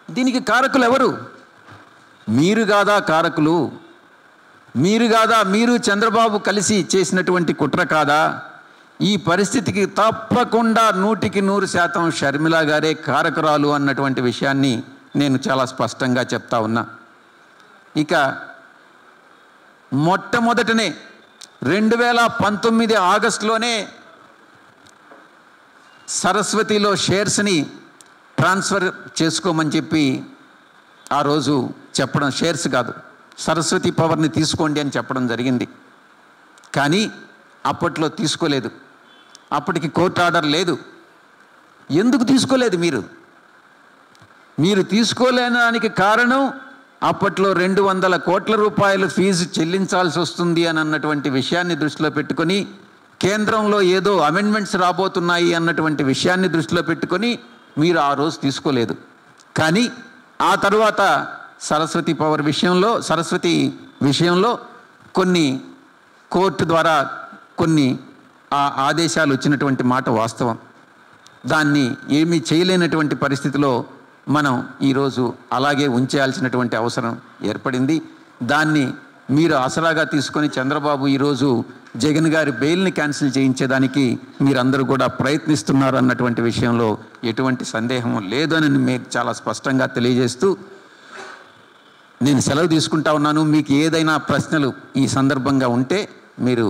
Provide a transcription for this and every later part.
దీనికి కారకులు ఎవరు? మీరు కాదా కారకులు? మీరు కాదా? మీరు చంద్రబాబు కలిసి చేసినటువంటి కుట్ర కాదా? ఈ పరిస్థితికి తప్పకుండా 100% షర్మిల గారే కారకురాలు అన్నటువంటి విషయాన్ని నేను చాలా స్పష్టంగా చెప్తా ఉన్నా. ఇక మొట్టమొదటనే 2019 ఆగస్టులోనే సరస్వతిలో షేర్స్ని ట్రాన్స్ఫర్ చేసుకోమని చెప్పి ఆ రోజు చెప్పడం, షేర్స్ కాదు సరస్వతి పవర్ని తీసుకోండి అని చెప్పడం జరిగింది. కానీ అప్పట్లో తీసుకోలేదు. అప్పటికి కోర్టు ఆర్డర్ లేదు. ఎందుకు తీసుకోలేదు? మీరు తీసుకోలేడానికి కారణం అప్పట్లో 200 కోట్ల రూపాయలు ఫీజు చెల్లించాల్సి వస్తుంది అని అన్నటువంటి విషయాన్ని దృష్టిలో పెట్టుకొని, కేంద్రంలో ఏదో అమెండ్మెంట్స్ రాబోతున్నాయి అన్నటువంటి విషయాన్ని దృష్టిలో పెట్టుకొని మీరు ఆ రోజు తీసుకోలేదు. కానీ ఆ తర్వాత సరస్వతి విషయంలో కొన్ని కోర్టు ద్వారా కొన్ని ఆదేశాలు వచ్చినటువంటి మాట వాస్తవం. దాన్ని ఏమీ చేయలేనటువంటి పరిస్థితిలో మనం ఈరోజు అలాగే ఉంచేయాల్సినటువంటి అవసరం ఏర్పడింది. దాన్ని మీరు ఆసరాగా తీసుకొని చంద్రబాబు ఈరోజు జగన్ గారి బెయిల్ని క్యాన్సిల్ చేయించేదానికి మీరందరూ కూడా ప్రయత్నిస్తున్నారు అన్నటువంటి విషయంలో ఎటువంటి సందేహం లేదని మీరు చాలా స్పష్టంగా తెలియజేస్తూ నేను సెలవు తీసుకుంటా ఉన్నాను. మీకు ఏదైనా ప్రశ్నలు ఈ సందర్భంగా ఉంటే మీరు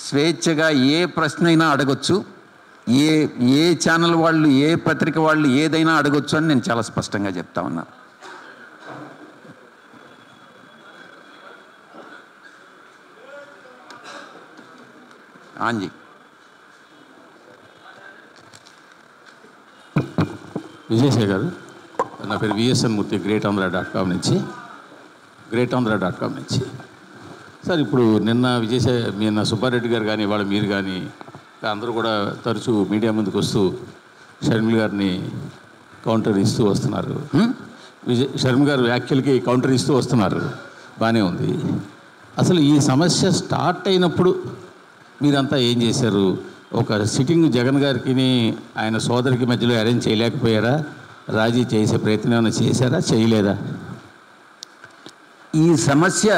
స్వేచ్ఛగా ఏ ప్రశ్న అయినా అడగొచ్చు. ఏ ఛానల్ వాళ్ళు, ఏ పత్రిక వాళ్ళు ఏదైనా అడగొచ్చు అని నేను చాలా స్పష్టంగా చెప్తా ఉన్నాను. ఆంజీ విజయసాయి గారు, నా పేరు విఎస్ఎన్ మూర్తి, greatamra.com నుంచి. సార్, ఇప్పుడు నిన్న సుబ్బారెడ్డి గారు కానీ ఇవాళ మీరు కానీ అందరూ కూడా తరచూ మీడియా ముందుకు వస్తూ షర్మిల గారిని కౌంటర్ ఇస్తూ వస్తున్నారు. షర్మిల గారు వ్యాఖ్యలకి కౌంటర్ ఇస్తూ వస్తున్నారు. బాగానే ఉంది. అసలు ఈ సమస్య స్టార్ట్ అయినప్పుడు మీరంతా ఏం చేశారు? ఒక సిట్టింగ్ జగన్ గారికి ఆయన సోదరికి మధ్యలో అరేంజ్ చేయలేకపోయారా? రాజీ చేసే ప్రయత్నం ఏమైనా చేశారా? చేయలేదా? ఈ సమస్య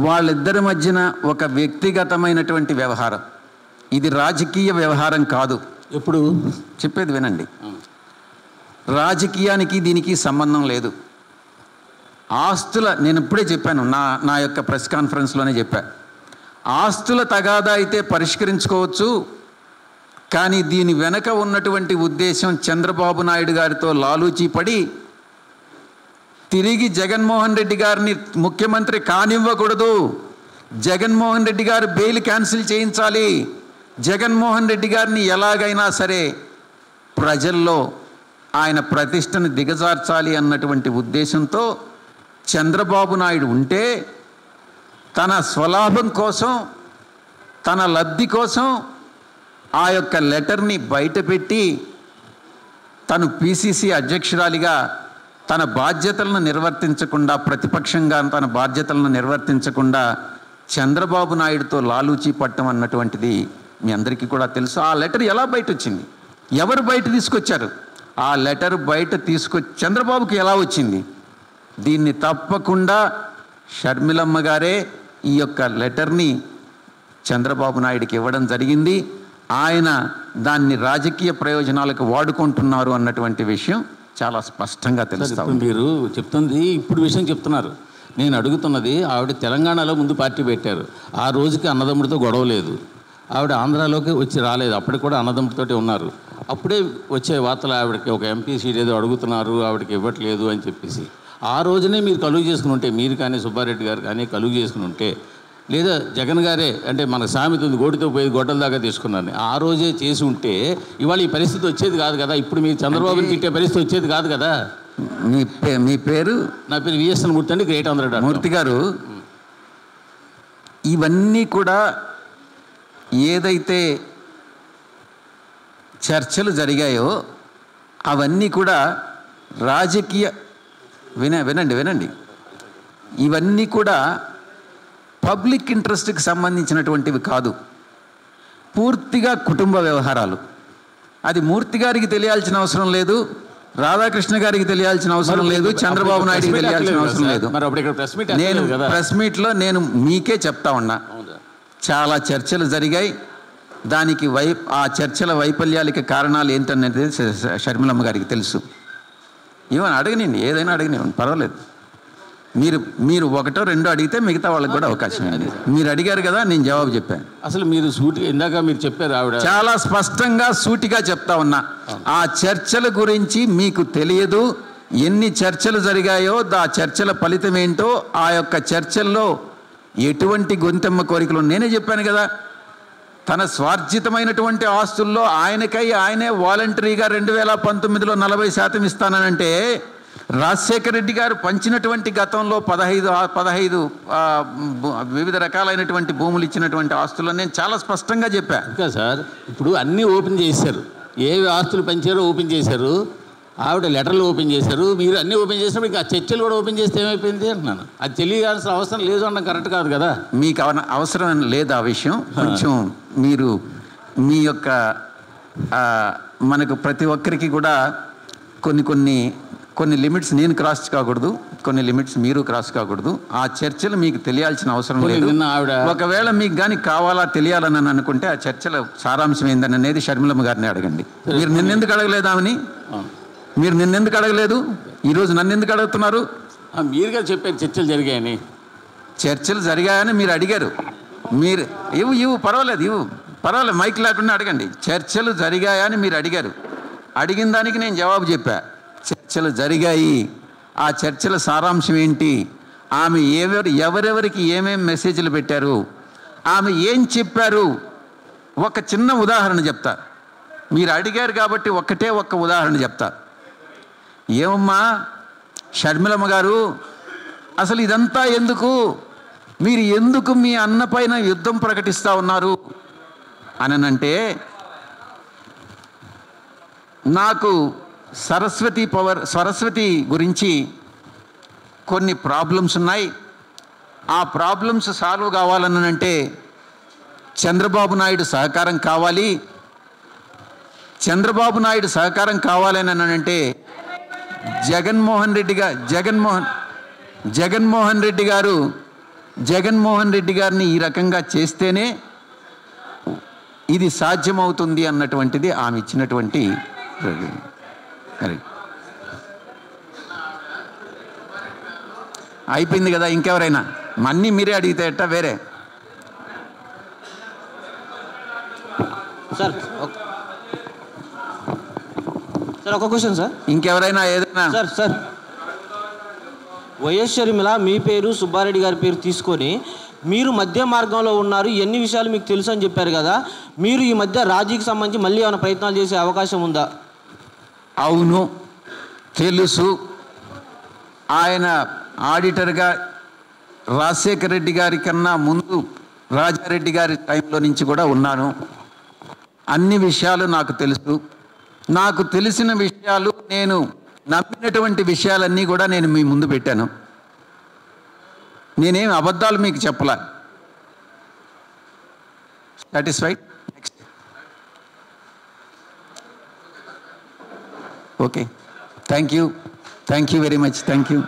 వాళ్ళిద్దరి మధ్యన ఒక వ్యక్తిగతమైనటువంటి వ్యవహారం. ఇది రాజకీయ వ్యవహారం కాదు. ఎప్పుడు చెప్పేది వినండి. రాజకీయానికి దీనికి సంబంధం లేదు. నేను ఇప్పుడే చెప్పాను, నా యొక్క ప్రెస్ కాన్ఫరెన్స్లోనే చెప్పా. ఆస్తుల తగాదా అయితే పరిష్కరించుకోవచ్చు, కానీ దీని వెనక ఉన్నటువంటి ఉద్దేశం చంద్రబాబు నాయుడు గారితో లాలూచీ పడి తిరిగి జగన్మోహన్ రెడ్డి గారిని ముఖ్యమంత్రి కానివ్వకూడదు, జగన్మోహన్ రెడ్డి గారు బెయిల్ క్యాన్సిల్ చేయించాలి, జగన్మోహన్ రెడ్డి గారిని ఎలాగైనా సరే ప్రజల్లో ఆయన ప్రతిష్టను దిగజార్చాలి అన్నటువంటి ఉద్దేశంతో చంద్రబాబు నాయుడు ఉంటే తన స్వలాభం కోసం, తన లబ్ధి కోసం ఆ యొక్క లెటర్ని బయటపెట్టి తను పిసిసి అధ్యక్షురాలిగా తన బాధ్యతలను నిర్వర్తించకుండా, ప్రతిపక్షంగా తన బాధ్యతలను నిర్వర్తించకుండా చంద్రబాబు నాయుడుతో లాలూచీ పట్టడం అన్నటువంటిది మీ అందరికీ కూడా తెలుసు. ఆ లెటర్ ఎలా బయట వచ్చింది? ఎవరు బయట తీసుకొచ్చారు? ఆ లెటర్ బయట చంద్రబాబుకి ఎలా వచ్చింది? దీన్ని తప్పకుండా షర్మిలమ్మ గారే ఈ యొక్క లెటర్ని చంద్రబాబు నాయుడికి ఇవ్వడం జరిగింది. ఆయన దాన్ని రాజకీయ ప్రయోజనాలకు వాడుకుంటున్నారు అన్నటువంటి విషయం చాలా స్పష్టంగా తెలుస్తుంది. మీరు చెప్తుంది ఇప్పుడు విషయం చెప్తున్నారు. నేను అడుగుతున్నది, ఆవిడ తెలంగాణలో ముందు పార్టీ పెట్టారు. ఆ రోజుకి అన్నదమ్ముడితో గొడవ లేదు. ఆవిడ ఆంధ్రాలోకి వచ్చి రాలేదు. అప్పటికి కూడా అన్నదమ్ముడితోటే ఉన్నారు. అప్పుడే వచ్చే వార్తలు ఆవిడకి ఒక ఎంపీ సీట్ ఏదో అడుగుతున్నారు, ఆవిడకి ఇవ్వట్లేదు అని చెప్పేసి. ఆ రోజునే మీరు కలుగు చేసుకుని ఉంటే, మీరు కానీ సుబ్బారెడ్డి గారు కానీ కలుగు చేసుకుని ఉంటే, లేదా జగన్ గారే, అంటే మన సామెత ఉంది, గోటితో పోయి గొడ్డల దాకా తీసుకున్నాను, ఆ రోజే చేసి ఉంటే ఇవాళ ఈ పరిస్థితి వచ్చేది కాదు కదా. ఇప్పుడు మీరు చంద్రబాబుని తిట్టే పరిస్థితి వచ్చేది కాదు కదా. మీ పేరు? నా పేరు విఎస్ఎన్ మూర్తి అండి, greatamra.com. మూర్తి గారు, ఇవన్నీ కూడా ఏదైతే చర్చలు జరిగాయో అవన్నీ కూడా రాజకీయ వినండి ఇవన్నీ కూడా పబ్లిక్ ఇంట్రెస్ట్కి సంబంధించినటువంటివి కాదు. పూర్తిగా కుటుంబ వ్యవహారాలు. అది మూర్తి గారికి తెలియాల్సిన అవసరం లేదు, రాధాకృష్ణ గారికి తెలియాల్సిన అవసరం లేదు, చంద్రబాబు నాయుడుకి తెలియాల్సిన అవసరం లేదు. నేను ప్రెస్ మీట్లో నేను మీకే చెప్తా ఉన్నా, చాలా చర్చలు జరిగాయి. దానికి ఆ చర్చల వైఫల్యాలకి కారణాలు ఏంటనేది షర్మిలమ్మ గారికి తెలుసు. ఏమని అడగనండి, ఏదైనా అడగనివ్వండి, పర్వాలేదు. మీరు ఒకటో రెండో అడిగితే మిగతా వాళ్ళకి కూడా అవకాశం ఉంది. మీరు అడిగారు కదా, నేను జవాబు చెప్పాను. అసలు మీరు సూటిగా ఇందాక మీరు చెప్పారు, ఆవిడ చాలా స్పష్టంగా సూటిగా చెప్తా ఉన్నా. ఆ చర్చల గురించి మీకు తెలియదు. ఎన్ని చర్చలు జరిగాయో, ఆ చర్చల ఫలితం ఏంటో, ఆ యొక్క చర్చల్లో ఎటువంటి గొంతెమ్మ కోరికలు నేనే చెప్పాను కదా. తన స్వార్జితమైనటువంటి ఆస్తుల్లో ఆయనే వాలంటరీగా 2019లో 40% ఇస్తానంటే, రాజశేఖర రెడ్డి గారు పంచినటువంటి గతంలో 15 వివిధ రకాలైనటువంటి భూములు ఇచ్చినటువంటి ఆస్తుల్లో నేను చాలా స్పష్టంగా చెప్పాను. ఇంకా సార్ ఇప్పుడు అన్నీ ఓపెన్ చేశారు, ఏవి ఆస్తులు పంచారో ఓపెన్ చేశారు, ఆవిడ లెటర్లు ఓపెన్ చేశారు, మీరు అన్నీ ఓపెన్ చేసినప్పుడు ఇంకా చర్చలు కూడా ఓపెన్ చేస్తే ఏమైపోయింది అంటున్నాను. అది తెలియాల్సిన అవసరం లేదు అన్న కరెక్ట్ కాదు కదా. మీకు అవసరం లేదు ఆ విషయం. కొంచెం మీరు మీ యొక్క మనకు ప్రతి ఒక్కరికి కూడా కొన్ని లిమిట్స్ నేను క్రాస్ కాకూడదు, కొన్ని లిమిట్స్ మీరు క్రాస్ కాకూడదు. ఆ చర్చలు మీకు తెలియాల్సిన అవసరం లేదు. ఒకవేళ మీకు కానీ కావాలా తెలియాలని అనుకుంటే ఆ చర్చల సారాంశం ఏందని అనేది షర్మిలమ్మ గారిని అడగండి. మీరు నిన్నెందుకు అడగలేదామని? మీరు నిన్నెందుకు అడగలేదు? ఈరోజు నన్ను ఎందుకు అడుగుతున్నారు? మీరుగా చెప్పారు చర్చలు జరిగాయని. చర్చలు జరిగాయని మీరు అడిగారు. మీరు పర్వాలేదు, మైక్ లేకుండా అడగండి. చర్చలు జరిగాయని మీరు అడిగారు. అడిగిన దానికి నేను జవాబు చెప్పా. చర్చలు జరిగాయి. ఆ చర్చల సారాంశం ఏంటి, ఆమె ఎవరెవరికి ఏమేం మెసేజ్లు పెట్టారు, ఆమె ఏం చెప్పారు, ఒక చిన్న ఉదాహరణ చెప్తా. మీరు అడిగారు కాబట్టి ఒక్క ఉదాహరణ చెప్తా. ఏమమ్మా షర్మిలమ్మ గారు, అసలు ఇదంతా ఎందుకు, మీరు ఎందుకు మీ అన్న పైన యుద్ధం ప్రకటిస్తూ ఉన్నారు అనంటే, నాకు సరస్వతి గురించి కొన్ని ప్రాబ్లమ్స్ ఉన్నాయి. ఆ ప్రాబ్లమ్స్ సాల్వ్ కావాలనంటే చంద్రబాబు నాయుడు సహకారం కావాలి. చంద్రబాబు నాయుడు సహకారం కావాలని అంటే జగన్మోహన్ రెడ్డి గారిని ఈ రకంగా చేస్తేనే ఇది సాధ్యమవుతుంది అన్నటువంటిది ఆమె ఇచ్చినటువంటి. అయిపోయింది కదా, ఇంకెవరైనా అన్నీ మీరే అడిగితే ఎట్టా వేరే. సార్ ఒక క్వశ్చన్ సార్, ఇంకెవరైనా ఏదైనా. సార్ వైఎస్ షర్మిల మీ పేరు సుబ్బారెడ్డి గారి పేరు తీసుకొని మీరు మధ్య మార్గంలో ఉన్నారు, ఎన్ని విషయాలు మీకు తెలుసు అని చెప్పారు కదా. మీరు ఈ మధ్య రాజీకి సంబంధించి మళ్ళీ ఏమైనా ప్రయత్నాలు చేసే అవకాశం ఉందా? అవును, తెలుసు. ఆయన ఆడిటర్గా రాజశేఖర రెడ్డి గారి కన్నా ముందు రాజారెడ్డి గారి టైంలో నుంచి కూడా ఉన్నాను. అన్ని విషయాలు నాకు తెలుసు. నాకు తెలిసిన విషయాలు, నేను నమ్మినటువంటి విషయాలన్నీ కూడా నేను మీ ముందు పెట్టాను. నేనేం అబద్ధాలు మీకు చెప్పలా. Satisfied? Next. Okay, thank you very much. Thank you.